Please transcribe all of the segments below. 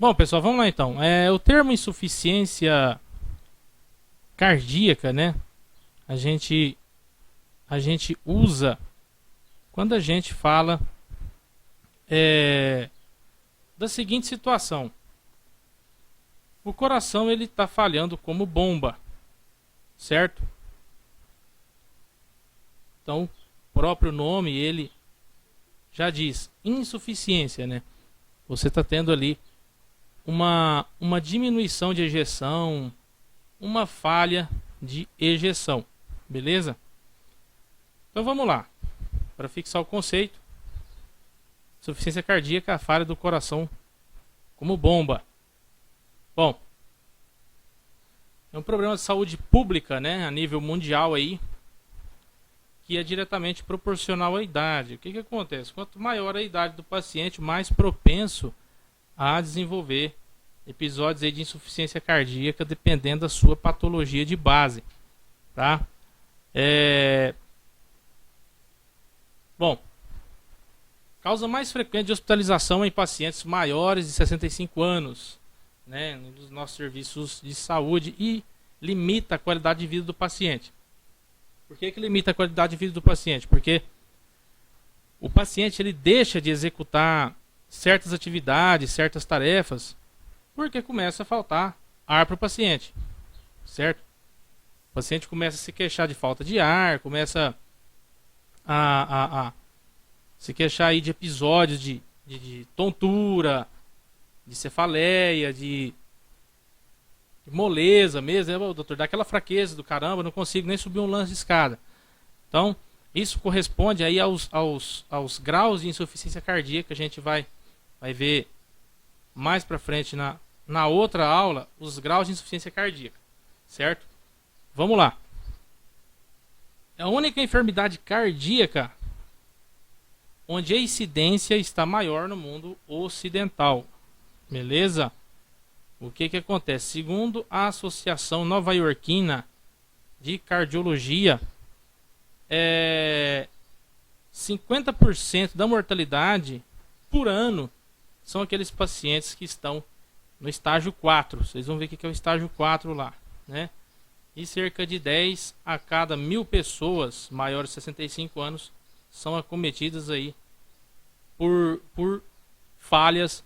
Bom, pessoal, vamos lá então. O termo insuficiência cardíaca, né? A gente, a gente usa quando a gente fala é, da seguinte situação: o coração ele está falhando como bomba, certo? Então, o próprio nome ele já diz insuficiência, né? Você está tendo ali uma diminuição de ejeção, uma falha de ejeção, beleza? Então vamos lá, para fixar o conceito: insuficiência cardíaca, a falha do coração como bomba. Bom, é um problema de saúde pública, né, a nível mundial aí, que é diretamente proporcional à idade. O que acontece? Quanto maior a idade do paciente, mais propenso a desenvolver episódios aí de insuficiência cardíaca, dependendo da sua patologia de base, tá? Bom, causa mais frequente de hospitalização em pacientes maiores de 65 anos, né, nos nossos serviços de saúde, e limita a qualidade de vida do paciente. Por que limita a qualidade de vida do paciente? Porque o paciente ele deixa de executar certas atividades, certas tarefas, porque começa a faltar ar para o paciente, certo? O paciente começa a se queixar de falta de ar, começa a se queixar aí de episódios de tontura, de cefaleia, de moleza mesmo, né? Doutor, dá aquela fraqueza do caramba, não consigo nem subir um lance de escada. Então, isso corresponde aí aos graus de insuficiência cardíaca. A gente vai ver mais pra frente na outra aula os graus de insuficiência cardíaca, certo? Vamos lá. É a única enfermidade cardíaca onde a incidência está maior no mundo ocidental, beleza? O que acontece? Segundo a Associação Nova-Iorquina de Cardiologia, 50% da mortalidade por ano são aqueles pacientes que estão no estágio 4. Vocês vão ver o que é o estágio 4 lá, né? E cerca de 10 a cada 1000 pessoas maiores de 65 anos são acometidas aí por falhas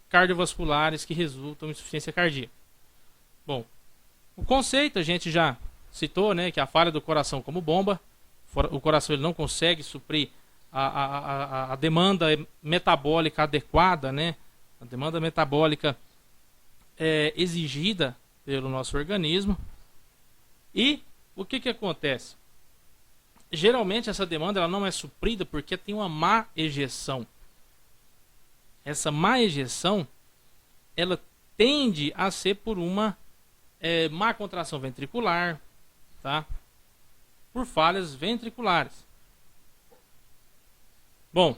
cardiovasculares que resultam em insuficiência cardíaca. Bom, o conceito a gente já citou, né, que é a falha do coração como bomba. O coração ele não consegue suprir a demanda metabólica adequada, né, a demanda metabólica exigida pelo nosso organismo. E o que acontece? Geralmente essa demanda ela não é suprida porque tem uma má ejeção. Essa má ejeção ela tende a ser por uma má contração ventricular, tá? Por falhas ventriculares. Bom,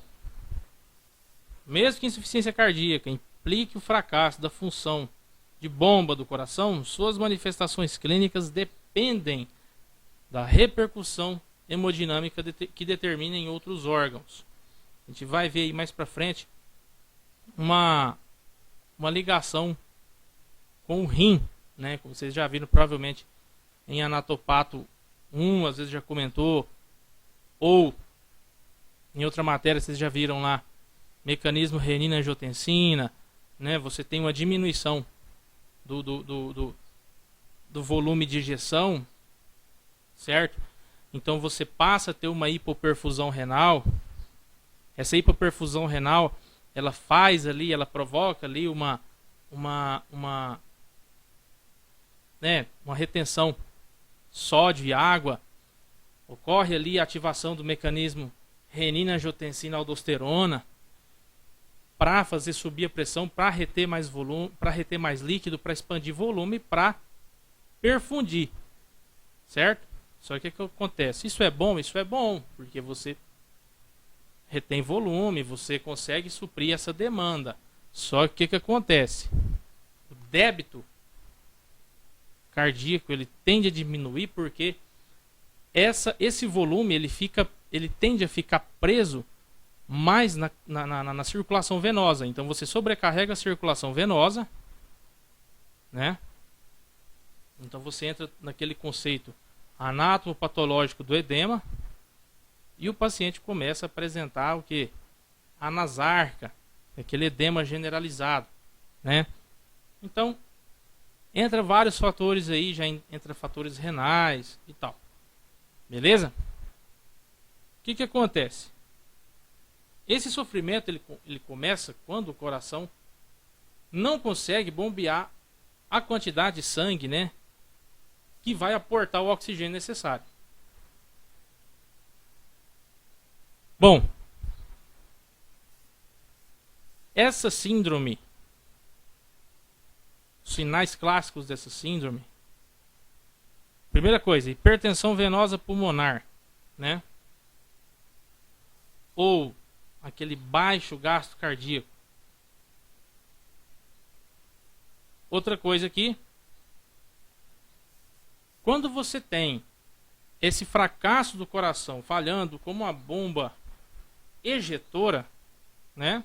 mesmo que insuficiência cardíaca implique o fracasso da função de bomba do coração, suas manifestações clínicas dependem da repercussão hemodinâmica que determina em outros órgãos. A gente vai ver aí mais para frente uma ligação com o rim, né? Como vocês já viram provavelmente em Anatopato 1, às vezes já comentou, ou em outra matéria vocês já viram lá, mecanismo renina-angiotensina, né? Você tem uma diminuição do volume de ejeção, certo? Então você passa a ter uma hipoperfusão renal. Essa hipoperfusão renal ela faz ali, ela provoca ali uma retenção sódio e água. Ocorre ali a ativação do mecanismo renina-angiotensina-aldosterona para fazer subir a pressão, para reter mais volume, para reter mais líquido, para expandir volume, para perfundir, certo? Só que o que acontece? Isso é bom, porque você retém volume, você consegue suprir essa demanda. Só que o que acontece? O débito cardíaco ele tende a diminuir porque esse volume ele tende a ficar preso mais na circulação venosa. Então você sobrecarrega a circulação venosa, né? Então você entra naquele conceito anatomopatológico do edema e o paciente começa a apresentar o que? Anasarca, aquele edema generalizado, né? Então entra vários fatores aí, já entra fatores renais e tal. Beleza? O que acontece? Esse sofrimento ele começa quando o coração não consegue bombear a quantidade de sangue, né, que vai aportar o oxigênio necessário. Bom, essa síndrome, os sinais clássicos dessa síndrome, primeira coisa, hipertensão venosa pulmonar, né? Ou aquele baixo gasto cardíaco. Outra coisa aqui, quando você tem esse fracasso do coração falhando como uma bomba ejetora, né?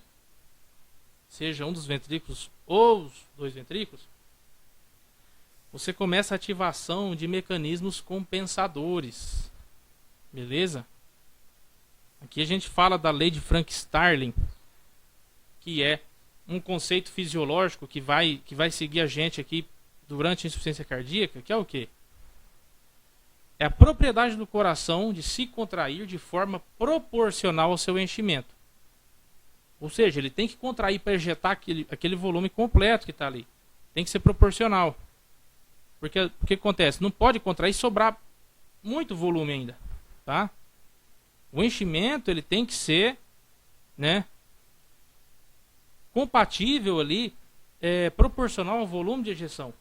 Seja um dos ventrículos ou os dois ventrículos, você começa a ativação de mecanismos compensadores. Beleza? Aqui a gente fala da lei de Frank-Starling, que é um conceito fisiológico que vai seguir a gente aqui durante a insuficiência cardíaca, que é o quê? É a propriedade do coração de se contrair de forma proporcional ao seu enchimento. Ou seja, ele tem que contrair para ejetar aquele volume completo que está ali. Tem que ser proporcional. Porque o que acontece? Não pode contrair e sobrar muito volume ainda, tá? O enchimento ele tem que ser, né, compatível ali, proporcional ao volume de ejeção.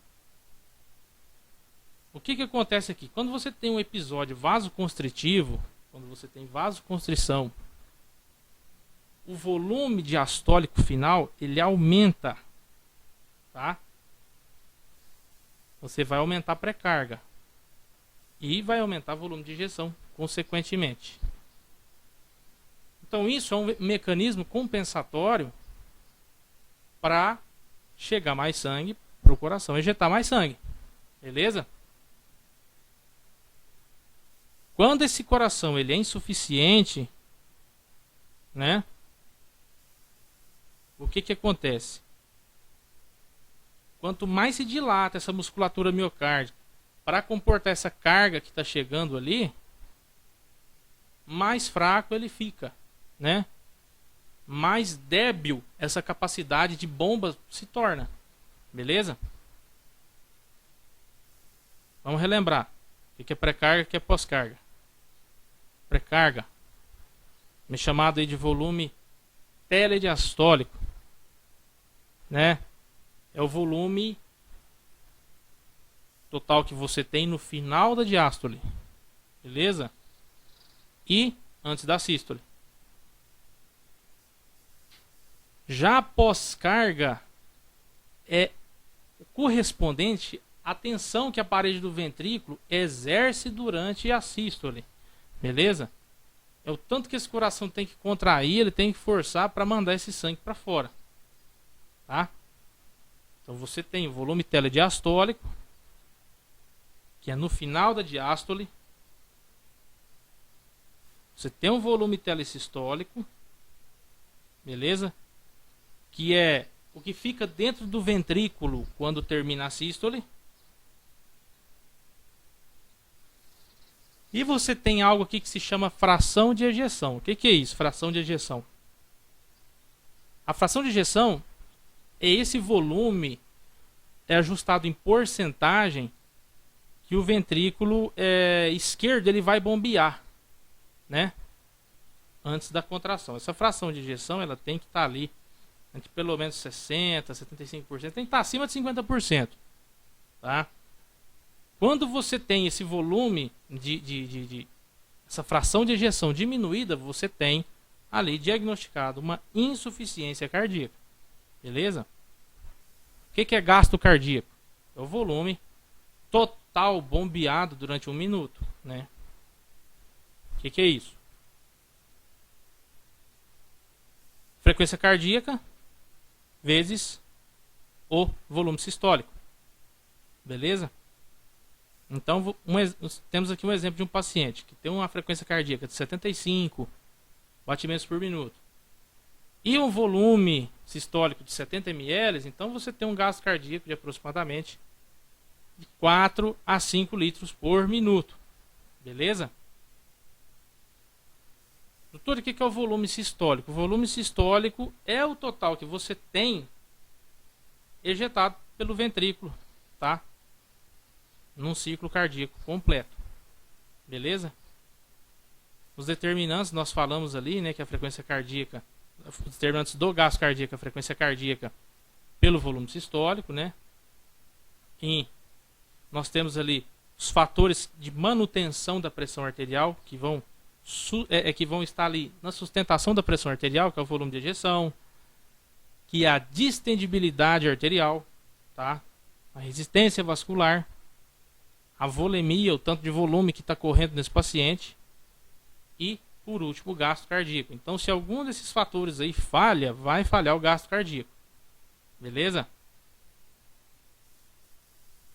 O que acontece aqui? Quando você tem um episódio vasoconstritivo, quando você tem vasoconstrição, o volume diastólico final ele aumenta, tá? Você vai aumentar a pré-carga e vai aumentar o volume de ejeção, consequentemente. Então isso é um mecanismo compensatório para chegar mais sangue para o coração, ejetar mais sangue. Beleza? Quando esse coração ele é insuficiente, né? O que acontece? Quanto mais se dilata essa musculatura miocárdica para comportar essa carga que está chegando ali, mais fraco ele fica, né? Mais débil essa capacidade de bomba se torna. Beleza? Vamos relembrar. O que é pré-carga e o que é pós-carga? Pré-carga, chamado aí de volume telediastólico, né? É o volume total que você tem no final da diástole. Beleza? E antes da sístole. Já a pós-carga é correspondente à tensão que a parede do ventrículo exerce durante a sístole. Beleza? É o tanto que esse coração tem que contrair, ele tem que forçar para mandar esse sangue para fora. Tá? Então você tem o volume telediastólico, que é no final da diástole. Você tem um volume telesistólico, beleza? Que é o que fica dentro do ventrículo quando termina a sístole. E você tem algo aqui que se chama fração de ejeção. O que é isso, fração de ejeção? A fração de ejeção é esse volume ajustado em porcentagem que o ventrículo esquerdo ele vai bombear, né? Antes da contração. Essa fração de ejeção ela tem que estar ali entre pelo menos 60%, 75%. Tem que estar acima de 50%. Tá? Quando você tem esse volume essa fração de ejeção diminuída, você tem ali diagnosticado uma insuficiência cardíaca. Beleza? O que é gasto cardíaco? É o volume total bombeado durante 1 minuto, né? O que é isso? frequência cardíaca vezes o volume sistólico. Beleza? Então, temos aqui um exemplo de um paciente que tem uma frequência cardíaca de 75 batimentos por minuto e um volume sistólico de 70 ml, então você tem um gasto cardíaco de aproximadamente de 4 a 5 litros por minuto. Beleza? Doutor, o que é o volume sistólico? O volume sistólico é o total que você tem ejetado pelo ventrículo, tá? Num ciclo cardíaco completo. Beleza? Os determinantes nós falamos ali, né, que a frequência cardíaca, os determinantes do gasto cardíaco, a frequência cardíaca pelo volume sistólico, né? E nós temos ali os fatores de manutenção da pressão arterial que vão estar ali na sustentação da pressão arterial, que é o volume de ejeção, que é a distendibilidade arterial, tá? A resistência vascular, a volemia, o tanto de volume que está correndo nesse paciente e, por último, o gasto cardíaco. Então, se algum desses fatores aí falha, vai falhar o gasto cardíaco. Beleza?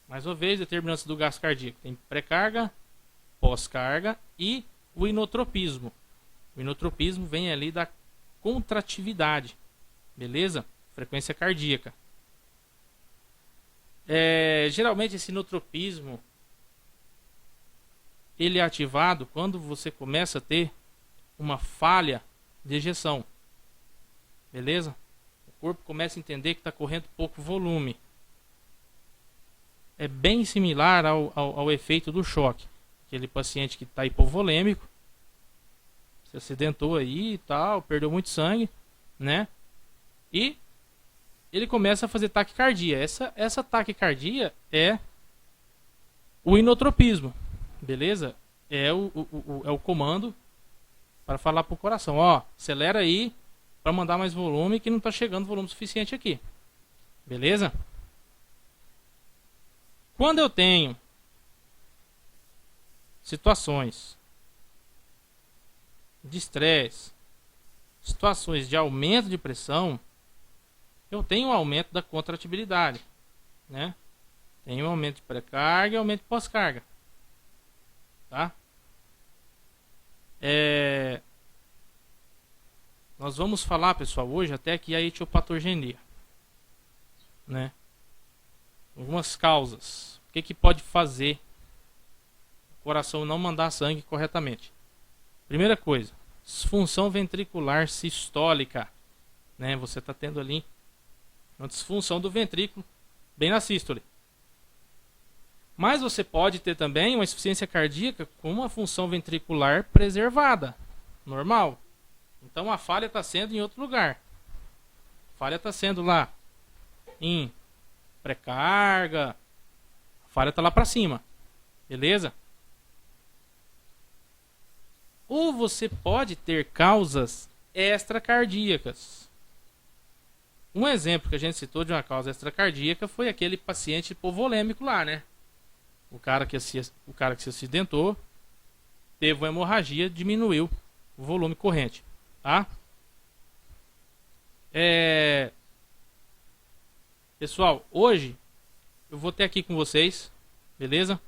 Mais uma vez, determinantes do gasto cardíaco. Tem pré-carga, pós-carga e o inotropismo. O inotropismo vem ali da contratividade. Beleza? Frequência cardíaca. Geralmente esse inotropismo ele é ativado quando você começa a ter uma falha de ejeção. Beleza? O corpo começa a entender que está correndo pouco volume. É bem similar ao efeito do choque. Aquele paciente que está hipovolêmico, se acidentou aí e tal, perdeu muito sangue, né? E ele começa a fazer taquicardia. Essa taquicardia é o inotropismo. Beleza? É o comando para falar para o coração, ó, acelera aí para mandar mais volume, que não está chegando volume suficiente aqui. Beleza? Quando eu tenho situações de estresse, situações de aumento de pressão, eu tenho um aumento da contratibilidade, né? Tenho um aumento de pré-carga e aumento de pós-carga. Tá? Nós vamos falar, pessoal, hoje até aqui a etiopatogenia, né? Algumas causas. O que pode fazer o coração não mandar sangue corretamente? Primeira coisa, disfunção ventricular sistólica, né? Você está tendo ali uma disfunção do ventrículo bem na sístole. Mas você pode ter também uma insuficiência cardíaca com uma função ventricular preservada, normal. Então a falha está sendo em outro lugar. A falha está sendo lá em pré-carga. A falha está lá para cima. Beleza? Ou você pode ter causas extracardíacas. Um exemplo que a gente citou de uma causa extracardíaca foi aquele paciente hipovolêmico lá, né? O cara que se acidentou, teve uma hemorragia, diminuiu o volume corrente, tá? Pessoal, hoje eu vou ter aqui com vocês, beleza?